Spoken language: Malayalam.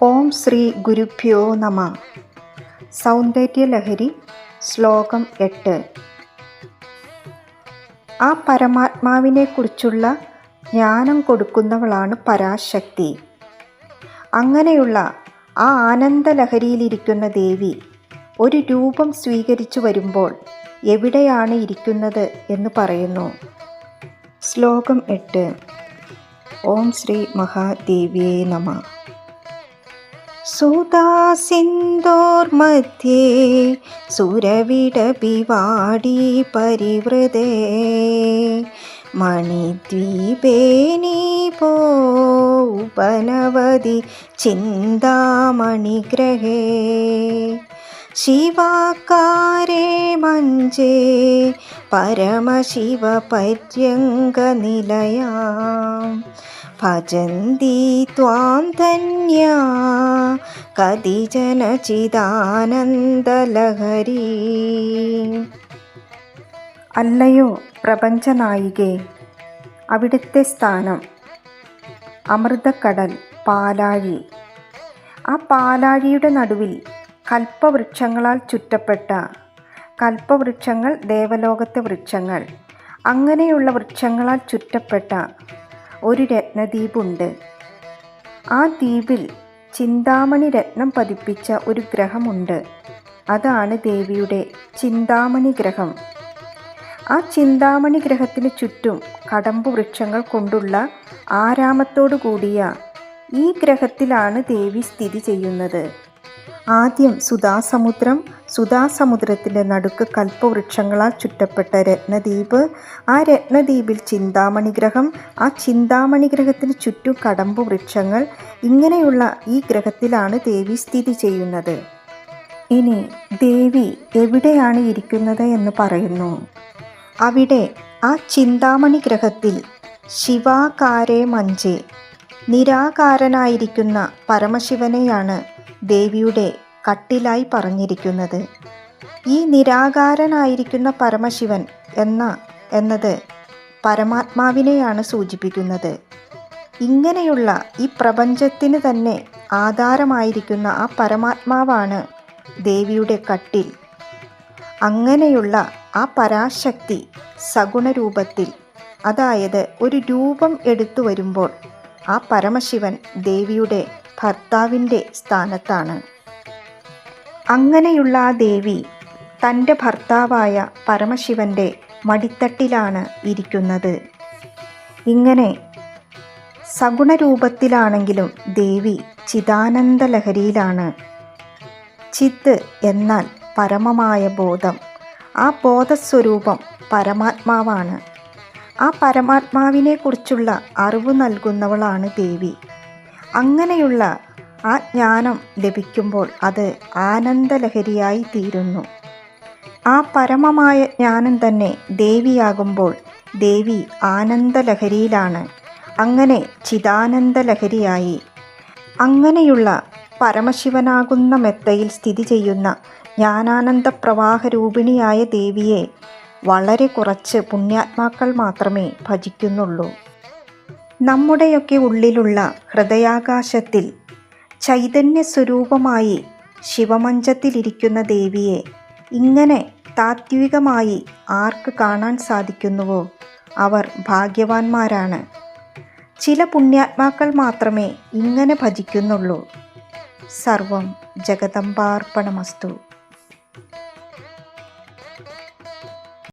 ഓം ശ്രീ ഗുരുഭ്യോ നമ. സൗന്ദര്യലഹരി ശ്ലോകം 8. ആ പരമാത്മാവിനെക്കുറിച്ചുള്ള ജ്ഞാനം കൊടുക്കുന്നവളാണ് പരാശക്തി. അങ്ങനെയുള്ള ആ ആനന്ദലഹരിയിലിരിക്കുന്ന ദേവി ഒരു രൂപം സ്വീകരിച്ചു വരുമ്പോൾ എവിടെയാണ് ഇരിക്കുന്നത് എന്ന് പറയുന്നു. ശ്ലോകം 8. ഓം ശ്രീ മഹാദേവ്യേ നമ. സുധാസിന്ധോർമധ്യേ സുരവിടപിവാടി പരിവൃതേ മണിദ്വീപേ നീപോ ഉപനവതി ചിന്താമണിഗ്രഹേ ശിവാകാരേ മഞ്ജേ പരമശിവപര്യങ്കനിലയാം ഭജന്തി ത്വാം ധന്യാ കതിചന ചിദാനന്ദലഹരീ. അല്ലയോ പ്രപഞ്ചനായികേ, അവിടുത്തെ സ്ഥാനം അമൃതക്കടൽ പാലാഴി. ആ പാലാഴിയുടെ നടുവിൽ കൽപ്പവൃക്ഷങ്ങളാൽ ചുറ്റപ്പെട്ട, കൽപ്പവൃക്ഷങ്ങൾ ദേവലോകത്തെ വൃക്ഷങ്ങൾ, അങ്ങനെയുള്ള വൃക്ഷങ്ങളാൽ ചുറ്റപ്പെട്ട ഒരു രത്നദ്വീപുണ്ട്. ആ ദ്വീപിൽ ചിന്താമണി രത്നം പതിപ്പിച്ച ഒരു ഗ്രഹമുണ്ട്. അതാണ് ദേവിയുടെ ചിന്താമണി ഗ്രഹം. ആ ചിന്താമണി ഗ്രഹത്തിന് ചുറ്റും കടമ്പു വൃക്ഷങ്ങൾ കൊണ്ടുള്ള ആരാമത്തോടു കൂടിയ ഈ ഗ്രഹത്തിലാണ് ദേവി സ്ഥിതി ചെയ്യുന്നത്. ആദ്യം സുധാസമുദ്രം, സുധാസമുദ്രത്തിൻ്റെ നടുക്ക് കൽപ്പവൃക്ഷങ്ങളാൽ ചുറ്റപ്പെട്ട രത്നദ്വീപ്, ആ രത്നദ്വീപിൽ ചിന്താമണി ഗ്രഹം, ആ ചിന്താമണി ഗ്രഹത്തിന് ചുറ്റും കടമ്പു വൃക്ഷങ്ങൾ, ഇങ്ങനെയുള്ള ഈ ഗ്രഹത്തിലാണ് ദേവി സ്ഥിതി ചെയ്യുന്നത്. ഇനി ദേവി എവിടെയാണ് ഇരിക്കുന്നത് എന്ന് പറയുന്നു. അവിടെ ആ ചിന്താമണി ഗ്രഹത്തിൽ ശിവാകാരേ മഞ്ജേ, നിരാകാരനായിരിക്കുന്ന പരമശിവനെയാണ് ദേവിയുടെ കട്ടിലായി പറഞ്ഞിരിക്കുന്നത്. ഈ നിരാകാരനായിരിക്കുന്ന പരമശിവൻ എന്നത് പരമാത്മാവിനെയാണ് സൂചിപ്പിക്കുന്നത്. ഇങ്ങനെയുള്ള ഈ പ്രപഞ്ചത്തിന് തന്നെ ആധാരമായിരിക്കുന്ന ആ പരമാത്മാവാണ് ദേവിയുടെ കട്ടിൽ. അങ്ങനെയുള്ള ആ പരാശക്തി സഗുണരൂപത്തിൽ, അതായത് ഒരു രൂപം എടുത്തു വരുമ്പോൾ ആ പരമശിവൻ ദേവിയുടെ ഭർത്താവിൻ്റെ സ്ഥാനത്താണ്. അങ്ങനെയുള്ള ആ ദേവി തൻ്റെ ഭർത്താവായ പരമശിവൻ്റെ മടിത്തട്ടിലാണ് ഇരിക്കുന്നത്. ഇങ്ങനെ സഗുണരൂപത്തിലാണെങ്കിലും ദേവി ചിദാനന്ദലഹരിയിലാണ്. ചിത്ത് എന്നാൽ പരമമായ ബോധം. ആ ബോധസ്വരൂപം പരമാത്മാവാണ്. ആ പരമാത്മാവിനെക്കുറിച്ചുള്ള അറിവ് നൽകുന്നവളാണ് ദേവി. അങ്ങനെയുള്ള ആ ജ്ഞാനം ലഭിക്കുമ്പോൾ അത് ആനന്ദലഹരിയായി തീരുന്നു. ആ പരമമായ ജ്ഞാനം തന്നെ ദേവിയാകുമ്പോൾ ദേവി ആനന്ദലഹരിയിലാണ്. അങ്ങനെ ചിദാനന്ദലഹരിയായി. അങ്ങനെയുള്ള പരമശിവനാകുന്ന മെത്തയിൽ സ്ഥിതി ചെയ്യുന്ന ജ്ഞാനാനന്ദ പ്രവാഹരൂപിണിയായ ദേവിയെ വളരെ കുറച്ച് പുണ്യാത്മാക്കൾ മാത്രമേ ഭജിക്കുന്നുള്ളൂ. നമ്മുടെയൊക്കെ ഉള്ളിലുള്ള ഹൃദയാകാശത്തിൽ ചൈതന്യസ്വരൂപമായി ശിവമഞ്ചത്തിലിരിക്കുന്ന ദേവിയെ ഇങ്ങനെ താത്വികമായി ആർക്ക് കാണാൻ സാധിക്കുന്നുവോ അവർ ഭാഗ്യവാന്മാരാണ്. ചില പുണ്യാത്മാക്കൾ മാത്രമേ ഇങ്ങനെ ഭജിക്കുന്നുള്ളൂ. സർവം ജഗദംബാർപ്പണമസ്തു.